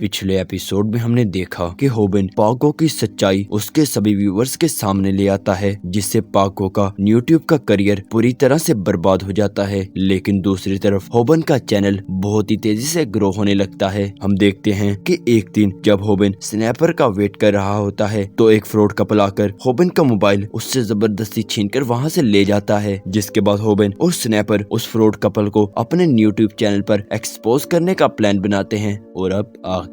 पिछले एपिसोड में हमने देखा कि होबिन पागो की सच्चाई उसके सभी व्यूअर्स के सामने ले आता है, जिससे पागो का यूट्यूब का करियर पूरी तरह से बर्बाद हो जाता है। लेकिन दूसरी तरफ होबिन का चैनल बहुत ही तेजी से ग्रो होने लगता है। हम देखते हैं कि एक दिन जब होबिन स्नैपर का वेट कर रहा होता है तो एक फ्रॉड कपल आकर होबिन का मोबाइल उससे जबरदस्ती छीनकर वहां से ले जाता है, जिसके बाद होबिन और स्नैपर उस फ्रॉड कपल को अपने यूट्यूब चैनल पर एक्सपोज करने का प्लान बनाते हैं। और अब आगे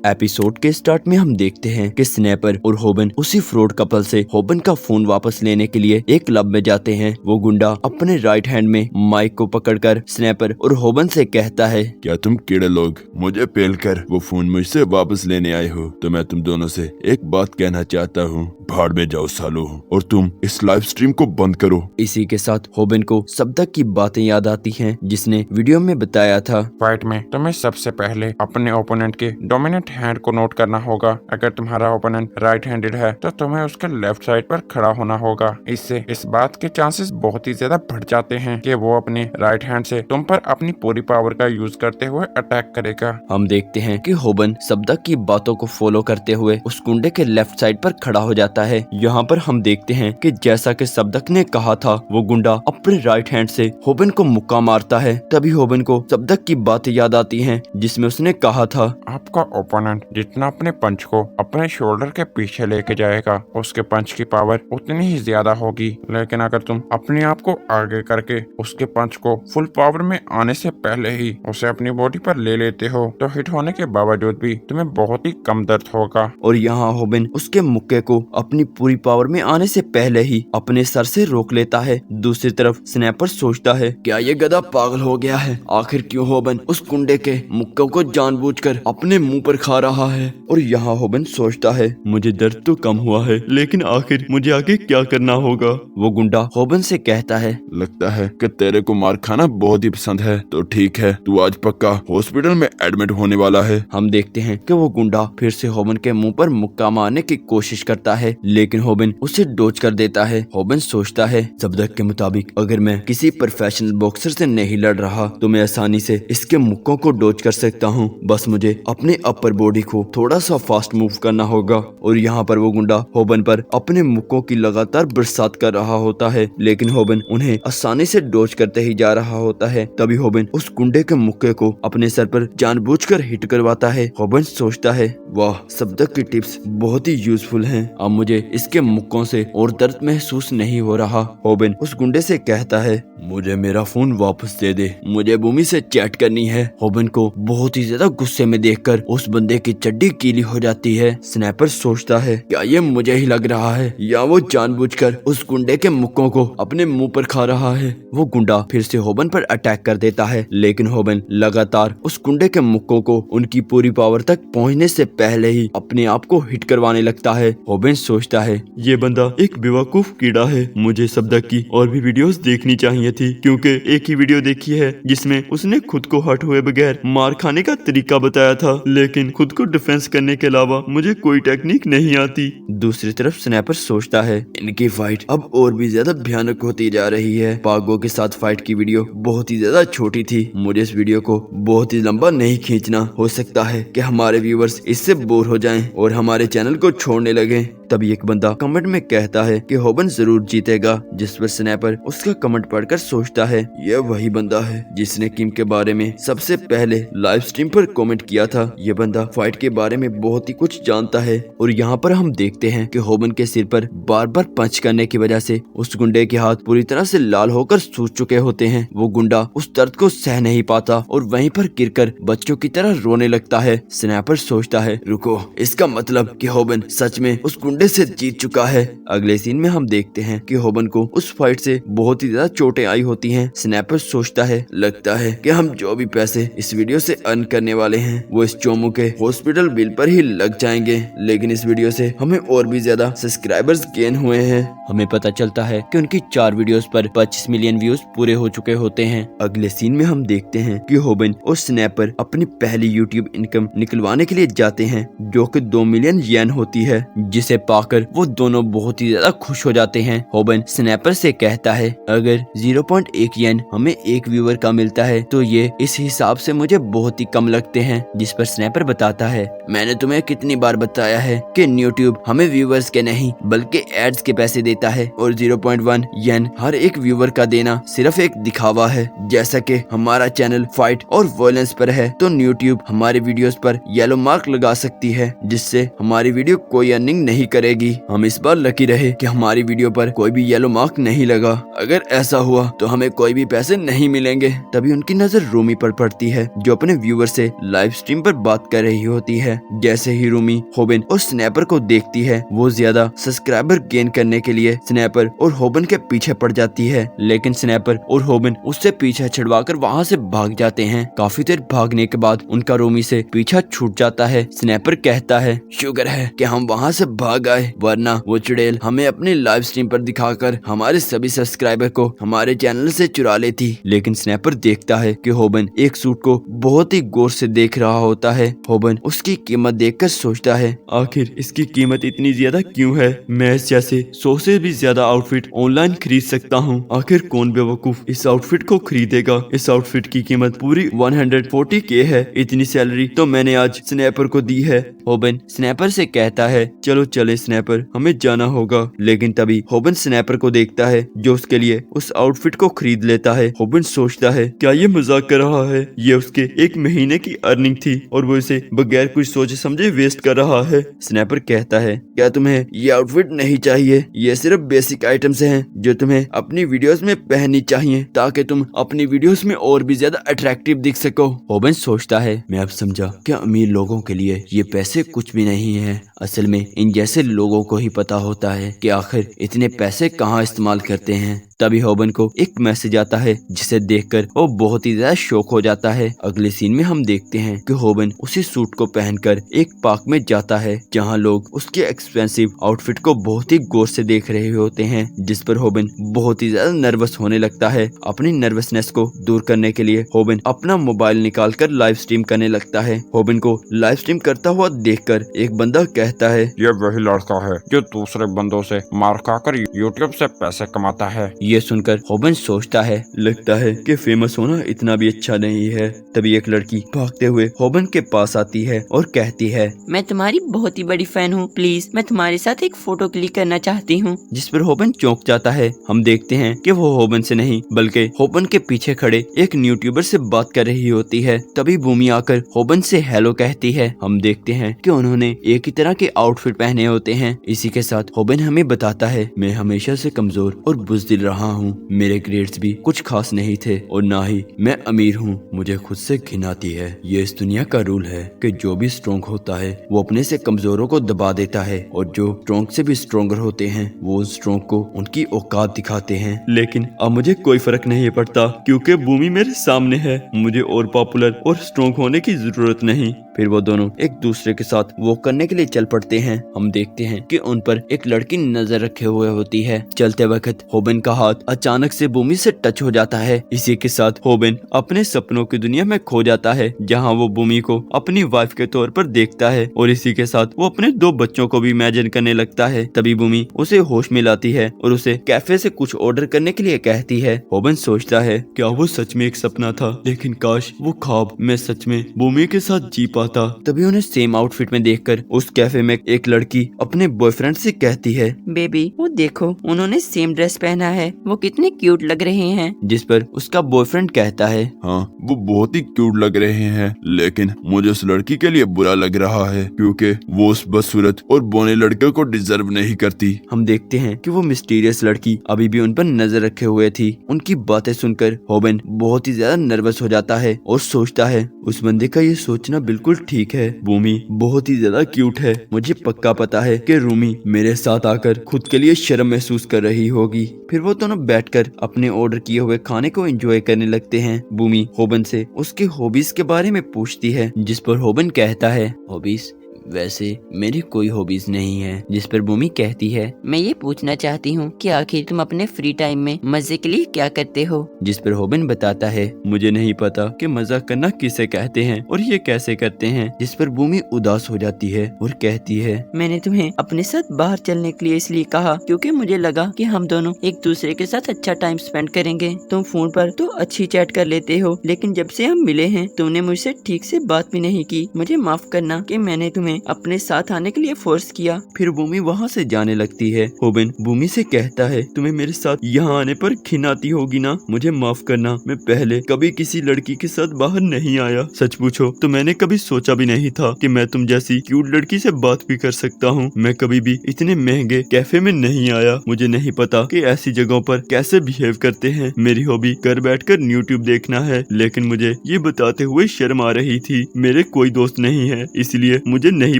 एपिसोड के स्टार्ट में हम देखते हैं कि स्नैपर और होबिन उसी फ्रॉड कपल से होबिन का फोन वापस लेने के लिए एक क्लब में जाते हैं। वो गुंडा अपने राइट हैंड में माइक को पकड़कर स्नैपर और होबिन से कहता है, क्या तुम कीड़े लोग मुझे पेल कर वो फोन मुझसे वापस लेने आए हो? तो मैं तुम दोनों से एक बात कहना चाहता हूँ, भाड़ में जाओ सालो, और तुम इस लाइव स्ट्रीम को बंद करो। इसी के साथ होबिन को सब्दक की बातें याद आती हैं, जिसने वीडियो में बताया था। फाइट में तुम्हें सबसे पहले अपने ओपोनेंट के डोमिनेंट हैंड को नोट करना होगा। अगर तुम्हारा ओपोनेंट राइट हैंडेड है तो तुम्हें उसके लेफ्ट साइड पर खड़ा होना होगा। इससे इस बात के चांसेस बहुत ही ज्यादा बढ़ जाते हैं कि वो अपने राइट हैंड से तुम पर अपनी पूरी पावर का यूज करते हुए अटैक करेगा। हम देखते हैं कि होबिन सब्दक की बातों को फॉलो करते हुए उस गुंडे के लेफ्ट साइड पर खड़ा हो जाता है। यहाँ पर हम देखते हैं कि जैसा कि सब्दक ने कहा था, वो गुंडा अपने राइट हैंड से होबिन को मुक्का मारता है। तभी होबिन को सब्दक की बातें याद आती हैं, जिसमें उसने कहा था, आपका ओपोनेंट जितना अपने पंच को अपने शोल्डर के पीछे लेके जाएगा उसके पंच की पावर उतनी ही ज्यादा होगी। लेकिन अगर तुम अपने आप को आगे करके उसके पंच को फुल पावर में आने से पहले ही उसे अपनी बॉडी पर ले लेते हो तो हिट होने के बावजूद भी तुम्हें बहुत ही कम दर्द होगा। और यहाँ होबिन उसके मुक्के को अपनी पूरी पावर में आने से पहले ही अपने सर से रोक लेता है। दूसरी तरफ स्नैपर सोचता है, क्या ये गधा पागल हो गया है? आखिर क्यों होबिन उस गुंडे के मुक्के को जानबूझकर अपने मुंह पर खा रहा है? और यहाँ होबिन सोचता है, मुझे दर्द तो कम हुआ है, लेकिन आखिर मुझे आगे क्या करना होगा? वो गुंडा होबिन से कहता है, लगता है कि तेरे को मार खाना बहुत ही पसंद है, तो ठीक है, तू आज पक्का हॉस्पिटल में एडमिट होने वाला है। हम देखते हैं कि वो गुंडा फिर से होबिन के मुंह पर मुक्का मारने की कोशिश करता है, लेकिन होबिन उसे डोज कर देता है। होबिन सोचता है, सब्दक के मुताबिक अगर मैं किसी प्रोफेशनल बॉक्सर से नहीं लड़ रहा तो मैं आसानी से इसके मुक्कों को डोज कर सकता हूँ। बस मुझे अपने अपर बॉडी को थोड़ा सा फास्ट मूव करना होगा। और यहाँ पर वो गुंडा होबिन पर अपने मुक्कों की लगातार बरसात कर रहा होता है, लेकिन होबिन उन्हें आसानी से डोज करते ही जा रहा होता है। तभी होबिन उस गुंडे के मुक्के को अपने सर पर जानबूझकर हिट करवाता है। होबिन सोचता है, वाह, सब्दक की टिप्स बहुत ही यूजफुल हैं। अब मुझे इसके मुक्कों से और दर्द महसूस नहीं हो रहा। होबिन उस गुंडे से कहता है, मुझे मेरा फोन वापस दे दे, मुझे भूमि से चैट करनी है। होबिन को बहुत ही ज्यादा गुस्से में देखकर उस बंदे की चड्डी गीली हो जाती है। स्नैपर सोचता है, क्या ये मुझे ही लग रहा है या वो जानबूझकर उस गुंडे के मुक्कों को अपने मुंह पर खा रहा है? वो गुंडा फिर से होबिन पर अटैक कर देता है, लेकिन होबिन लगातार उस गुंडे के मुक्कों को उनकी पूरी पावर तक पहुंचने से पहले ही अपने आप को हिट करवाने लगता है। होबिन सोचता है, ये बंदा एक बेवकूफ कीड़ा है, मुझे सब्दक की और भी वीडियोस देखनी चाहिए थी, क्योंकि एक ही वीडियो देखी है जिसमें उसने खुद को हर्ट हुए बगैर मार खाने का तरीका बताया था, लेकिन खुद को डिफेंस करने के अलावा मुझे कोई टेक्निक नहीं आती। दूसरी तरफ स्नैपर सोचता है, इनकी फाइट अब और भी ज्यादा भयानक होती जा रही है। पागो के साथ फाइट की वीडियो बहुत ही ज्यादा छोटी थी, मुझे इस वीडियो को बहुत ही लंबा नहीं खींचना। हो सकता है कि हमारे व्यूअर्स इससे बोर हो जाएं और हमारे चैनल को छोड़ने लगे। तभी एक बंदा कमेंट में कहता है कि होबिन जरूर जीतेगा, जिस पर स्नैपर उसका कमेंट पढ़कर सोचता है, यह वही बंदा है जिसने किम के बारे में सबसे पहले लाइव स्ट्रीम पर कमेंट किया था। ये बंदा फाइट के बारे में बहुत ही कुछ जानता है। और यहाँ पर हम देखते हैं कि होबिन के सिर पर बार बार पंच करने की वजह से उस गुंडे के हाथ पूरी तरह से लाल होकर सूज चुके होते हैं। वो गुंडा उस दर्द को सह नहीं पाता और वहीं पर गिरकर बच्चों की तरह रोने लगता है। स्नैपर सोचता है, रुको, इसका मतलब कि होबिन सच में उस गुंडे से जीत चुका है। अगले सीन में हम देखते हैं कि होबिन को उस फाइट से बहुत ही ज्यादा चोटें आई होती हैं। स्नैपर सोचता है, लगता है कि हम जो भी पैसे इस वीडियो से अर्न करने वाले हैं वो इस चोमू के हॉस्पिटल बिल पर ही लग जाएंगे। लेकिन इस वीडियो से हमें और भी ज्यादा सब्सक्राइबर्स गेन हुए हैं। हमें पता चलता है कि उनकी 4 वीडियोस पर 25 मिलियन व्यूज पूरे हो चुके होते हैं। अगले सीन में हम देखते हैं कि होबिन और स्नैपर अपनी पहली यूट्यूब इनकम निकलवाने के लिए जाते हैं, जो कि 2 मिलियन येन होती है, जिसे पाकर वो दोनों बहुत ही ज्यादा खुश हो जाते हैं। होबन स्नैपर से कहता है अगर 0.1 येन हमें एक व्यूअर का मिलता है तो ये इस हिसाब से मुझे बहुत ही कम लगते हैं। जिस पर स्नैपर बताता है मैंने तुम्हें कितनी बार बताया है कि यूट्यूब हमें व्यूअर्स के नहीं बल्कि एड्स के पैसे देता है और 0.1 येन हर एक व्यूअर का देना सिर्फ एक दिखावा है। जैसा कि हमारा चैनल फाइट और वायलेंस पर है तो यूट्यूब हमारे वीडियोस पर येलो मार्क लगा सकती है जिससे हमारी वीडियो कोई अर्निंग नहीं करेगी। हम इस बार लकी रहे कि हमारी वीडियो पर कोई भी येलो मार्क नहीं लगा। अगर ऐसा हुआ तो हमें कोई भी पैसे नहीं मिलेंगे। तभी उनकी नजर रूमी पर पड़ती है जो अपने व्यूअर से लाइव स्ट्रीम पर बात कर रही होती है। जैसे ही रूमी होबन और स्नैपर को देखती है वो ज्यादा सब्सक्राइबर गेन करने के लिए स्नैपर और होबन के पीछे पड़ जाती है, लेकिन स्नैपर और होबन उससे पीछा छुड़वाकर वहाँ से भाग जाते हैं। काफी देर भागने के बाद उनका रूमी से पीछा छूट जाता है। स्नैपर कहता है शुक्र है कि हम वहाँ से भाग आए वरना वो चुड़ैल हमें अपनी लाइव स्ट्रीम पर दिखाकर हमारे सभी सब्सक्राइबर को हमारे चैनल से चुरा लेती। लेकिन स्नैपर देखता है कि होबन एक सूट को बहुत ही गौर से देख रहा होता है। होबन उसकी कीमत देखकर सोचता है आखिर इसकी कीमत इतनी ज्यादा क्यों है? मैं इस जैसे 100 से भी ज्यादा आउटफिट ऑनलाइन खरीद सकता हूँ। आखिर कौन बेवकूफ इस आउटफिट को खरीदेगा? इस आउटफिट की कीमत पूरी 140K है। इतनी सैलरी तो मैंने आज स्नैपर को दी है। होबन स्नैपर से कहता है चलो चले स्नैपर, हमें जाना होगा। लेकिन तभी होबन स्नैपर को देखता है जो उसके लिए उस आउटफिट को खरीद लेता है। होबन सोचता है क्या ये मजाक कर रहा है? ये उसके 1 महीने की अर्निंग थी और वो इसे बगैर कुछ सोचे समझे वेस्ट कर रहा है। स्नैपर कहता है क्या तुम्हें ये आउटफिट नहीं चाहिए? ये सिर्फ बेसिक आइटम्स हैं जो तुम्हें अपनी वीडियोस में पहननी चाहिए ताकि तुम अपनी वीडियोस में और भी ज्यादा अट्रैक्टिव दिख सको। होबन सोचता है मैं अब समझा कि अमीर लोगों के लिए ये पैसे कुछ भी नहीं है। असल में इन जैसे लोगों को ही पता होता है कि आखिर इतने पैसे कहाँ इस्तेमाल करते हैं। तभी होबन को एक मैसेज आता है जिसे देखकर वो बहुत ही ज्यादा शॉक हो जाता है। अगले सीन में हम देखते हैं कि होबन उसी सूट को पहनकर एक पार्क में जाता है जहां लोग उसके एक्सपेंसिव आउटफिट को बहुत ही गौर से देख रहे होते हैं, जिस पर होबन बहुत ही ज्यादा नर्वस होने लगता है। अपनी नर्वसनेस को दूर करने के लिए होबन अपना मोबाइल निकालकर लाइव स्ट्रीम करने लगता है। होबन को लाइव स्ट्रीम करता हुआ देखकर एक बंदा कहता है ये वही लड़का है जो दूसरे बंदों से मार खाकर यूट्यूब से पैसे कमाता है। ये सुनकर होबन सोचता है लगता है कि फेमस होना इतना भी अच्छा नहीं है। तभी एक लड़की भागते हुए होबन के पास आती है और कहती है मैं तुम्हारी बहुत ही बड़ी फैन हूँ, प्लीज मैं तुम्हारे साथ एक फोटो क्लिक करना चाहती हूँ। जिस पर होबन चौंक जाता है। हम देखते हैं कि वो होबन से नहीं बल्कि होबन के पीछे खड़े एक यूट्यूबर से बात कर रही होती है। तभी भूमि आकर होबन से हेलो कहती है। हम देखते हैं कि उन्होंने एक ही तरह के आउटफिट पहने होते हैं। इसी के साथ होबन हमें बताता है मैं हमेशा से कमजोर और बुज़दिल रहा हूँ। मेरे ग्रेड्स भी कुछ खास नहीं थे और ना ही मैं अमीर हूँ। मुझे खुद से घिन आती है। ये इस दुनिया का रूल है कि जो भी स्ट्रॉन्ग होता है वो अपने से कमजोरों को दबा देता है और जो स्ट्रॉन्ग से भी स्ट्रॉन्गर होते हैं वो स्ट्रॉन्ग को उनकी औकात दिखाते हैं। लेकिन अब मुझे कोई फर्क नहीं पड़ता क्योंकि भूमि मेरे सामने है। मुझे और पॉपुलर और स्ट्रॉन्ग होने की जरूरत नहीं। फिर वो दोनों एक दूसरे के साथ वॉक करने के लिए चल पड़ते हैं। हम देखते हैं कि उन पर एक लड़की नजर रखे हुए होती है। चलते वक्त होबन का हाथ अचानक से भूमि से टच हो जाता है। इसी के साथ होबन अपने सपनों की दुनिया में खो जाता है जहां वो भूमि को अपनी वाइफ के तौर पर देखता है और इसी के साथ वो अपने 2 बच्चों को भी इमेजिन करने लगता है। तभी भूमि उसे होश में लाती है और उसे कैफे से कुछ ऑर्डर करने के लिए कहती है। होबन सोचता है क्या वो सच में एक सपना था, लेकिन काश वो ख्वाब मैं सच में भूमि के साथ जी पाता। तभी उन्हें सेम आउटफिट में देखकर उस कैफे में एक लड़की अपने बॉयफ्रेंड से कहती है बेबी वो देखो उन्होंने सेम ड्रेस पहना है, वो कितने क्यूट लग रहे हैं। जिस पर उसका बॉयफ्रेंड कहता है हाँ वो बहुत ही क्यूट लग रहे हैं, लेकिन मुझे उस लड़की के लिए बुरा लग रहा है क्योंकि वो उस बदसूरत और बोने लड़के को डिजर्व नहीं करती। हम देखते हैं कि वो मिस्टीरियस लड़की अभी भी उन पर नजर रखे हुए थी। उनकी बातें सुनकर होबन बहुत ही ज्यादा नर्वस हो जाता है और सोचता है उस बंदे का ये सोचना बिल्कुल ठीक है। भूमि बहुत ही ज्यादा क्यूट है। मुझे पक्का पता है कि रूमी मेरे साथ आकर खुद के लिए शर्म महसूस कर रही होगी। फिर वो दोनों बैठकर अपने ऑर्डर किए हुए खाने को एंजॉय करने लगते हैं। भूमि होबन से उसके हॉबीज के बारे में पूछती है जिस पर होबन कहता है हॉबीज वैसे मेरी कोई हॉबीज नहीं है। जिस पर भूमि कहती है, मैं ये पूछना चाहती हूँ कि आखिर तुम अपने फ्री टाइम में मजे के लिए क्या करते हो? जिस पर होबिन बताता है, मुझे नहीं पता कि मजाक करना किसे कहते हैं और ये कैसे करते हैं। जिस पर भूमि उदास हो जाती है और कहती है, मैंने तुम्हें अपने साथ बाहर चलने के लिए इसलिए कहा क्योंकि मुझे लगा कि हम दोनों एक दूसरे के साथ अच्छा टाइम स्पेंड करेंगे। तुम फोन पर तो अच्छी चैट कर लेते हो, लेकिन जब से हम मिले हैं तुमने मुझसे ठीक से बात भी नहीं की। मुझे माफ करना कि मैंने तुम्हें अपने साथ आने के लिए फोर्स किया। फिर भूमि वहाँ से जाने लगती है। होबिन भूमि से कहता है, तुम्हें मेरे साथ यहाँ आने पर घिन आती होगी ना, मुझे माफ करना। मैं पहले कभी किसी लड़की के साथ बाहर नहीं आया। सच पूछो तो मैंने कभी सोचा भी नहीं था कि मैं तुम जैसी क्यूट लड़की से बात भी कर सकता हूँ। मैं कभी भी इतने महंगे कैफे में नहीं आया। मुझे नहीं पता कि ऐसी जगहों पर कैसे बिहेव करते हैं। मेरी हॉबी घर बैठकर यूट्यूब देखना है, लेकिन मुझे ये बताते हुए शर्म आ रही थी। मेरे कोई दोस्त नहीं है, इसलिए मुझे नहीं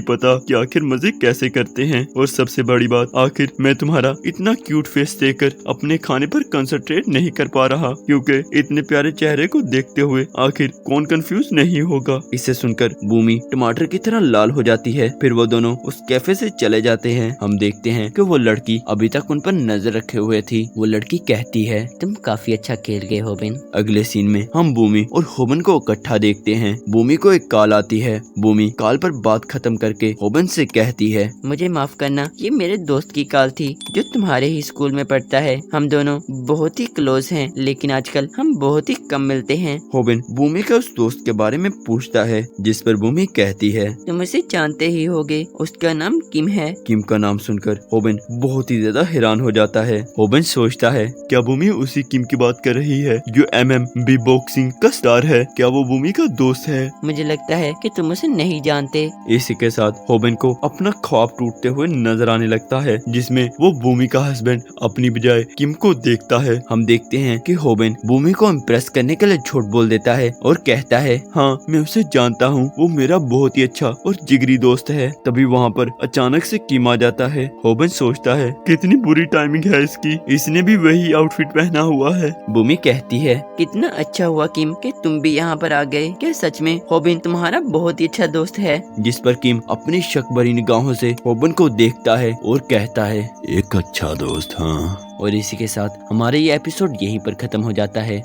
पता कि आखिर मजे कैसे करते हैं। और सबसे बड़ी बात, आखिर मैं तुम्हारा इतना क्यूट फेस देखकर अपने खाने पर कंसंट्रेट नहीं कर पा रहा, क्योंकि इतने प्यारे चेहरे को देखते हुए आखिर कौन कंफ्यूज नहीं होगा। इसे सुनकर भूमि टमाटर की तरह लाल हो जाती है। फिर वो दोनों उस कैफे से चले जाते हैं। हम देखते हैं कि वो लड़की अभी तक उन पर नजर रखे हुए थी। वो लड़की कहती है, तुम काफी अच्छा खेल गए होबिन। अगले सीन में हम भूमि और होबन को इकट्ठा देखते हैं। भूमि को एक कॉल आती है। भूमि कॉल पर बात खत्म करके होबन से कहती है, मुझे माफ करना, ये मेरे दोस्त की कॉल थी जो तुम्हारे ही स्कूल में पढ़ता है। हम दोनों बहुत ही क्लोज हैं, लेकिन आजकल हम बहुत ही कम मिलते हैं। होबिन भूमि का उस दोस्त के बारे में पूछता है, जिस पर भूमि कहती है, तुम उसे जानते ही होगे, उसका नाम किम है। किम का नाम सुनकर होबिन बहुत ही ज्यादा हैरान हो जाता है। होबिन सोचता है, क्या भूमि उसी किम की बात कर रही है जो MMA बॉक्सिंग का स्टार है? क्या वो भूमि का दोस्त है? मुझे लगता है कि तुम उसे नहीं जानते। इसी के साथ होबिन को अपना ख्वाब टूटते हुए नजर आने लगता है, जिसमें वो भूमि का हस्बैंड अपनी बजाय किम को देखता है। हम देखते हैं कि होबिन भूमि को इम्प्रेस करने के लिए झूठ बोल देता है और कहता है, हाँ मैं उसे जानता हूँ, वो मेरा बहुत ही अच्छा और जिगरी दोस्त है। तभी वहाँ पर अचानक से किम आ जाता है। होबिन सोचता है, कितनी बुरी टाइमिंग है इसकी, इसने भी वही आउटफिट पहना हुआ है। भूमि कहती है, कितना अच्छा हुआ किम कि तुम भी यहाँ पर आ गए। क्या सच में होबिन तुम्हारा बहुत ही अच्छा दोस्त है? जिस पर किम अपनी शक भरी निगाहों से होबिन को देखता है और कहता है, एक अच्छा दोस्त। हाँ। और इसी के साथ हमारा ये एपिसोड यहीं पर खत्म हो जाता है।